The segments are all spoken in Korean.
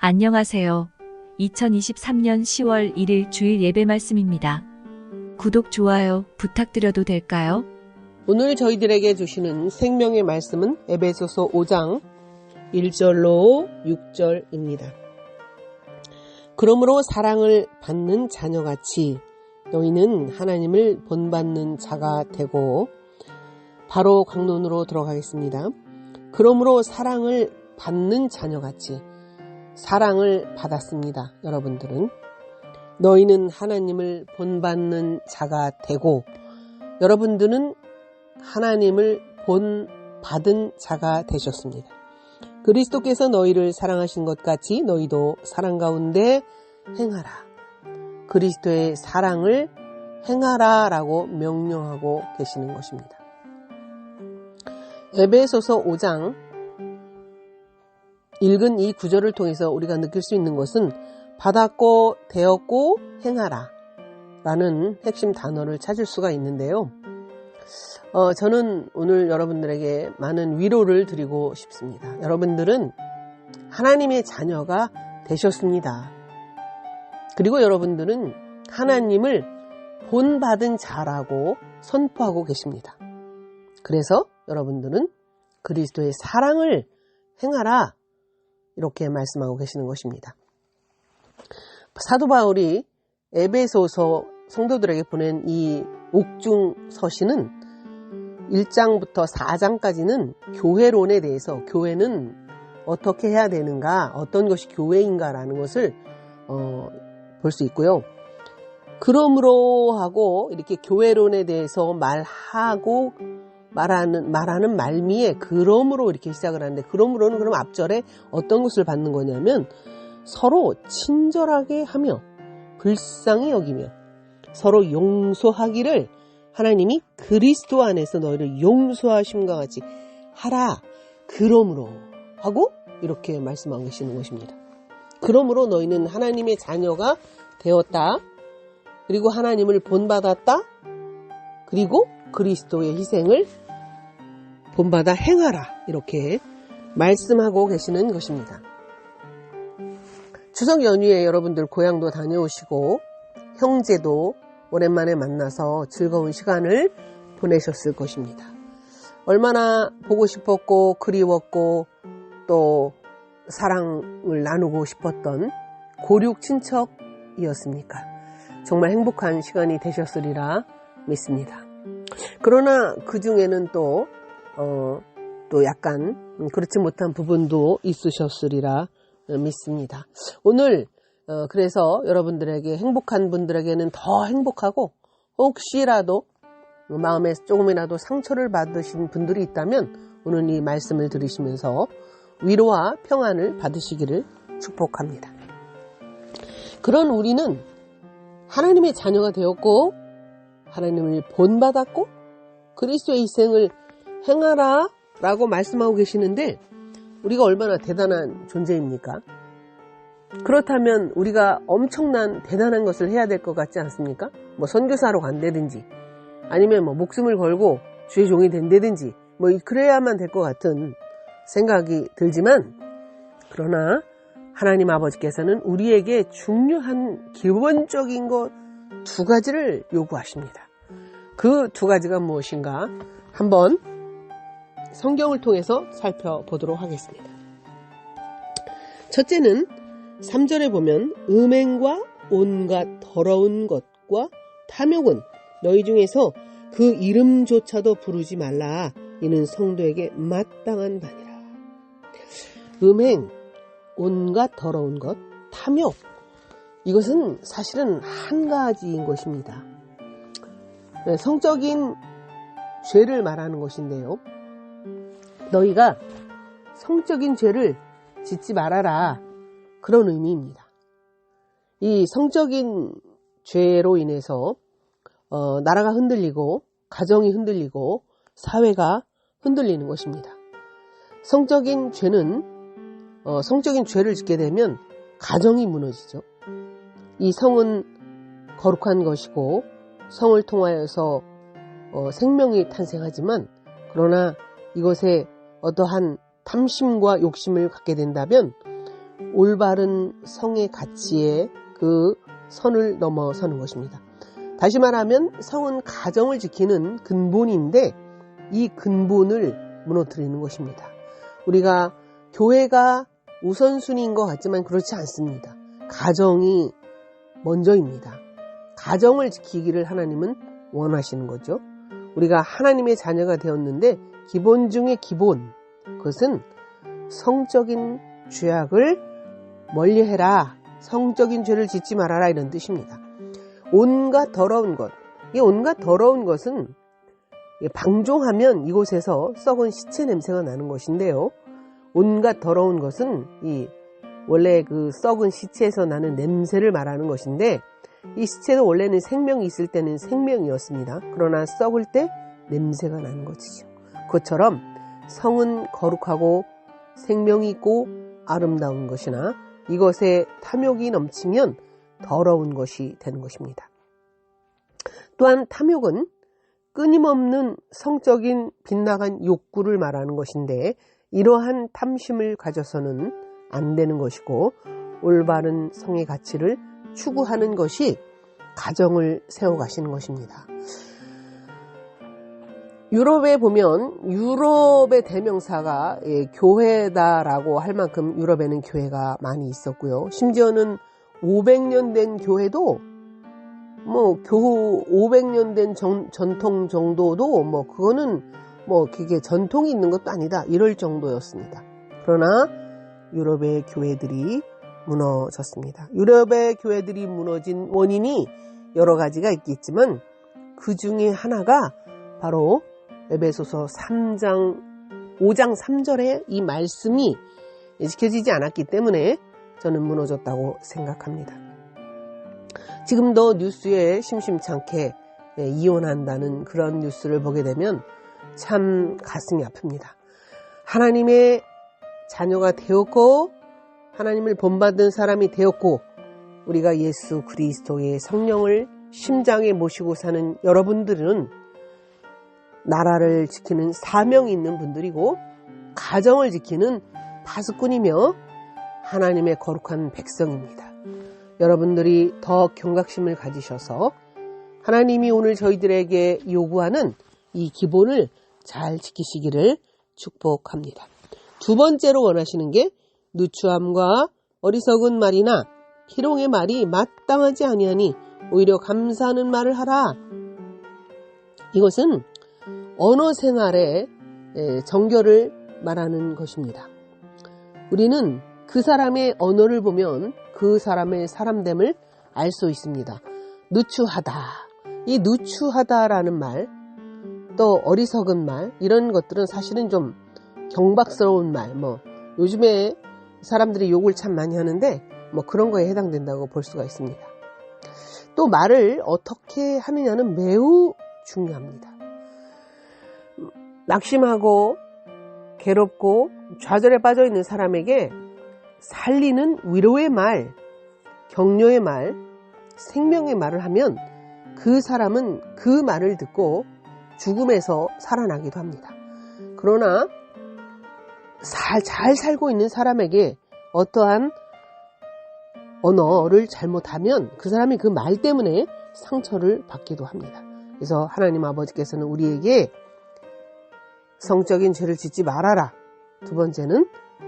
안녕하세요. 2023년 10월 1일 주일 예배 말씀입니다. 구독, 좋아요 부탁드려도 될까요? 오늘 저희들에게 주시는 생명의 말씀은 에베소서 5장 1절로 6절입니다. 그러므로 사랑을 받는 자녀같이 너희는 하나님을 본받는 자가 되고, 바로 강론으로 들어가겠습니다. 그러므로 사랑을 받는 자녀같이, 사랑을 받았습니다. 여러분들은 너희는 하나님을 본받는 자가 되고, 여러분들은 하나님을 본받은 자가 되셨습니다. 그리스도께서 너희를 사랑하신 것 같이 너희도 사랑 가운데 행하라. 그리스도의 사랑을 행하라 라고 명령하고 계시는 것입니다. 에베소서 5장 읽은 이 구절을 통해서 우리가 느낄 수 있는 것은 받았고 되었고 행하라 라는 핵심 단어를 찾을 수가 있는데요. 저는 오늘 여러분들에게 많은 위로를 드리고 싶습니다. 여러분들은 하나님의 자녀가 되셨습니다. 그리고 여러분들은 하나님을 본받은 자라고 선포하고 계십니다. 그래서 여러분들은 그리스도의 사랑을 행하라 이렇게 말씀하고 계시는 것입니다. 사도 바울이 에베소서 성도들에게 보낸 이 옥중 서신은 1장부터 4장까지는 교회론에 대해서, 교회는 어떻게 해야 되는가, 어떤 것이 교회인가라는 것을 볼 수 있고요. 그러므로 하고 이렇게 교회론에 대해서 말하는 말미에 그러므로 이렇게 시작을 하는데, 그러므로는 그럼 앞절에 어떤 것을 받는 거냐면 서로 친절하게 하며 불쌍히 여기며 서로 용서하기를 하나님이 그리스도 안에서 너희를 용서하심과 같이 하라. 그러므로 하고 이렇게 말씀하고 계시는 것입니다. 그러므로 너희는 하나님의 자녀가 되었다. 그리고 하나님을 본받았다. 그리고 그리스도의 희생을 본받아 행하라. 이렇게 말씀하고 계시는 것입니다. 추석 연휴에 여러분들 고향도 다녀오시고 형제도 오랜만에 만나서 즐거운 시간을 보내셨을 것입니다. 얼마나 보고 싶었고 그리웠고 또 사랑을 나누고 싶었던 고륙 친척이었습니까? 정말 행복한 시간이 되셨으리라 믿습니다. 그러나 그 중에는 또 약간 그렇지 못한 부분도 있으셨으리라 믿습니다. 오늘 그래서 여러분들에게, 행복한 분들에게는 더 행복하고, 혹시라도 마음에 조금이라도 상처를 받으신 분들이 있다면 오늘 이 말씀을 들으시면서 위로와 평안을 받으시기를 축복합니다. 그런 우리는 하나님의 자녀가 되었고 하나님을 본받았고 그리스도의 희생을 행하라 라고 말씀하고 계시는데, 우리가 얼마나 대단한 존재입니까? 그렇다면 우리가 엄청난 대단한 것을 해야 될 것 같지 않습니까? 선교사로 간다든지 아니면 목숨을 걸고 주의 종이 된다든지 그래야만 될 것 같은 생각이 들지만, 그러나 하나님 아버지께서는 우리에게 중요한 기본적인 것 두 가지를 요구하십니다. 그 두 가지가 무엇인가 한번 성경을 통해서 살펴보도록 하겠습니다. 첫째는 3절에 보면 음행과 온갖 더러운 것과 탐욕은 너희 중에서 그 이름조차도 부르지 말라. 이는 성도에게 마땅한 바니라. 음행, 온갖 더러운 것, 탐욕, 이것은 사실은 한 가지인 것입니다. 성적인 죄를 말하는 것인데요. 너희가 성적인 죄를 짓지 말아라. 그런 의미입니다. 이 성적인 죄로 인해서 나라가 흔들리고 가정이 흔들리고 사회가 흔들리는 것입니다. 성적인 죄를 짓게 되면 가정이 무너지죠. 이 성은 거룩한 것이고 성을 통하여서 생명이 탄생하지만, 그러나 이것에 어떠한 탐심과 욕심을 갖게 된다면 올바른 성의 가치에 그 선을 넘어서는 것입니다. 다시 말하면 성은 가정을 지키는 근본인데 이 근본을 무너뜨리는 것입니다. 우리가 교회가 우선순위인 것 같지만 그렇지 않습니다. 가정이 먼저입니다. 가정을 지키기를 하나님은 원하시는 거죠. 우리가 하나님의 자녀가 되었는데 기본 중에 기본, 그것은 성적인 죄악을 멀리해라, 성적인 죄를 짓지 말아라, 이런 뜻입니다. 온갖 더러운 것, 이 온갖 더러운 것은 방종하면 이곳에서 썩은 시체 냄새가 나는 것인데요. 온갖 더러운 것은 이 원래 그 썩은 시체에서 나는 냄새를 말하는 것인데, 이 시체도 원래는 생명이 있을 때는 생명이었습니다. 그러나 썩을 때 냄새가 나는 것이죠. 그것처럼 성은 거룩하고 생명이 있고 아름다운 것이나 이것에 탐욕이 넘치면 더러운 것이 되는 것입니다. 또한 탐욕은 끊임없는 성적인 빗나간 욕구를 말하는 것인데, 이러한 탐심을 가져서는 안 되는 것이고, 올바른 성의 가치를 추구하는 것이 가정을 세워가시는 것입니다. 유럽에 보면 유럽의 대명사가 교회다라고 할 만큼 유럽에는 교회가 많이 있었고요. 심지어는 500년 된 교회도 500년 된 전통 정도도 그거는 그게 전통이 있는 것도 아니다, 이럴 정도였습니다. 그러나 유럽의 교회들이 무너졌습니다. 유럽의 교회들이 무너진 원인이 여러 가지가 있겠지만 그 중에 하나가 바로 에베소서 5장 3절의 이 말씀이 지켜지지 않았기 때문에 저는 무너졌다고 생각합니다. 지금도 뉴스에 심심찮게 이혼한다는 그런 뉴스를 보게 되면 참 가슴이 아픕니다. 하나님의 자녀가 되었고 하나님을 본받은 사람이 되었고 우리가 예수 그리스도의 성령을 심장에 모시고 사는 여러분들은 나라를 지키는 사명이 있는 분들이고 가정을 지키는 파수꾼이며 하나님의 거룩한 백성입니다. 여러분들이 더 경각심을 가지셔서 하나님이 오늘 저희들에게 요구하는 이 기본을 잘 지키시기를 축복합니다. 두 번째로 원하시는 게 누추함과 어리석은 말이나 희롱의 말이 마땅하지 아니하니 오히려 감사하는 말을 하라. 이것은 언어 생활의 정결을 말하는 것입니다. 우리는 그 사람의 언어를 보면 그 사람의 사람됨을 알 수 있습니다. 누추하다. 이 누추하다라는 말, 또 어리석은 말, 이런 것들은 사실은 좀 경박스러운 말, 요즘에 사람들이 욕을 참 많이 하는데 그런 거에 해당된다고 볼 수가 있습니다. 또 말을 어떻게 하느냐는 매우 중요합니다. 낙심하고 괴롭고 좌절에 빠져 있는 사람에게 살리는 위로의 말, 격려의 말, 생명의 말을 하면 그 사람은 그 말을 듣고 죽음에서 살아나기도 합니다. 그러나 잘 살고 있는 사람에게 어떠한 언어를 잘못하면 그 사람이 그 말 때문에 상처를 받기도 합니다. 그래서 하나님 아버지께서는 우리에게 성적인 죄를 짓지 말아라. 두 번째는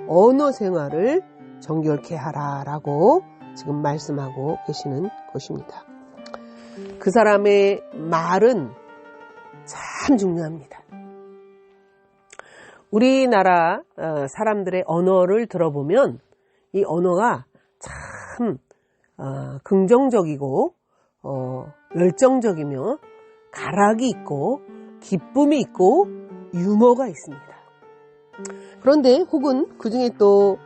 언어 생활을 정결케 하라라고 지금 말씀하고 계시는 것입니다. 그 사람의 말은 참 중요합니다. 우리나라 사람들의 언어를 들어보면 이 언어가 참 긍정적이고 열정적이며 가락이 있고 기쁨이 있고 유머가 있습니다. 그런데 혹은 그 중에 또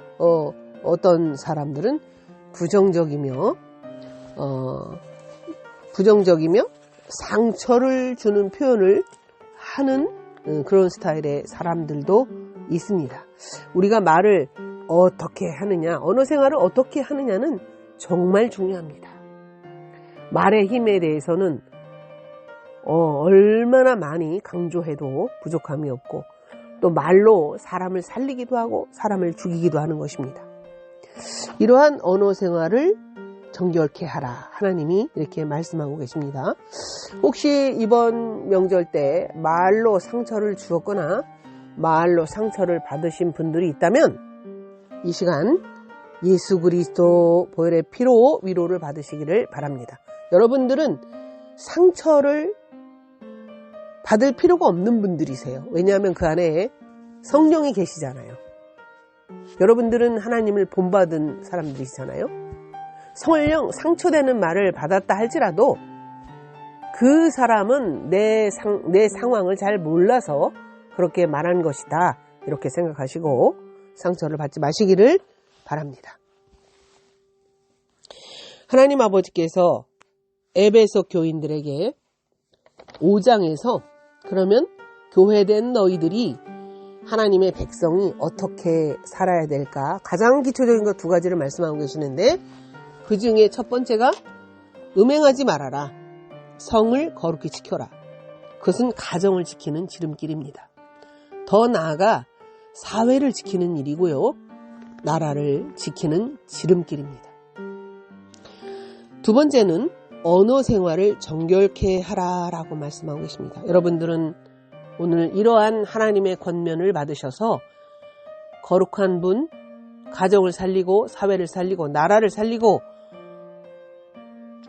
어떤 사람들은 부정적이며 상처를 주는 표현을 하는 그런 스타일의 사람들도 있습니다. 우리가 말을 어떻게 하느냐, 언어 생활을 어떻게 하느냐는 정말 중요합니다. 말의 힘에 대해서는 얼마나 많이 강조해도 부족함이 없고 또 말로 사람을 살리기도 하고 사람을 죽이기도 하는 것입니다. 이러한 언어 생활을 정결케 하라. 하나님이 이렇게 말씀하고 계십니다. 혹시 이번 명절 때 말로 상처를 주었거나 말로 상처를 받으신 분들이 있다면 이 시간 예수 그리스도 보혈의 피로 위로를 받으시기를 바랍니다. 여러분들은 상처를 받을 필요가 없는 분들이세요. 왜냐하면 그 안에 성령이 계시잖아요. 여러분들은 하나님을 본받은 사람들이잖아요. 성령 상처되는 말을 받았다 할지라도 그 사람은 내 상황을 잘 몰라서 그렇게 말한 것이다. 이렇게 생각하시고 상처를 받지 마시기를 바랍니다. 하나님 아버지께서 에베소 교인들에게 5장에서 그러면 교회된 너희들이 하나님의 백성이 어떻게 살아야 될까? 가장 기초적인 것 2가지를 말씀하고 계시는데 그 중에 첫 번째가 음행하지 말아라. 성을 거룩히 지켜라. 그것은 가정을 지키는 지름길입니다. 더 나아가 사회를 지키는 일이고요. 나라를 지키는 지름길입니다. 2번째는 언어 생활을 정결케 하라라고 말씀하고 계십니다. 여러분들은 오늘 이러한 하나님의 권면을 받으셔서 거룩한 분, 가정을 살리고 사회를 살리고 나라를 살리고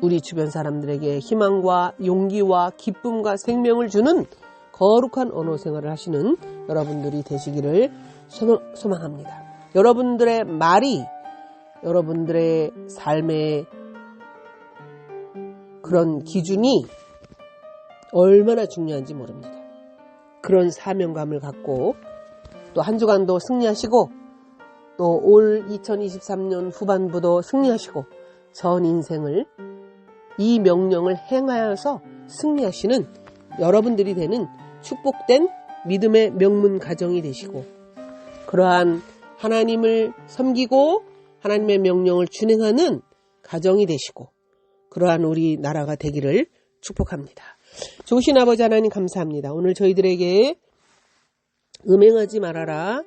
우리 주변 사람들에게 희망과 용기와 기쁨과 생명을 주는 거룩한 언어 생활을 하시는 여러분들이 되시기를 소망합니다. 여러분들의 말이 여러분들의 삶의 그런 기준이 얼마나 중요한지 모릅니다. 그런 사명감을 갖고 또 한 주간도 승리하시고 또 올 2023년 후반부도 승리하시고 전 인생을 이 명령을 행하여서 승리하시는 여러분들이 되는 축복된 믿음의 명문 가정이 되시고 그러한 하나님을 섬기고 하나님의 명령을 준행하는 가정이 되시고 그러한 우리 나라가 되기를 축복합니다. 좋으신 아버지 하나님 감사합니다. 오늘 저희들에게 음행하지 말아라,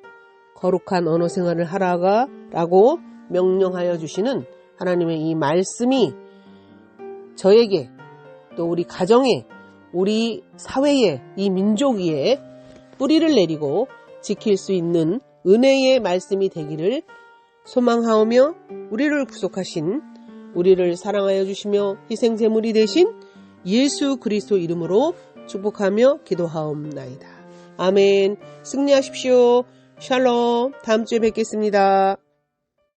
거룩한 언어 생활을 하라고 명령하여 주시는 하나님의 이 말씀이 저에게 또 우리 가정에 우리 사회에 이 민족 위에 뿌리를 내리고 지킬 수 있는 은혜의 말씀이 되기를 소망하오며 우리를 구속하신 우리를 사랑하여 주시며 희생제물이 되신 예수 그리스도 이름으로 축복하며 기도하옵나이다. 아멘. 승리하십시오. 샬롬. 다음 주에 뵙겠습니다.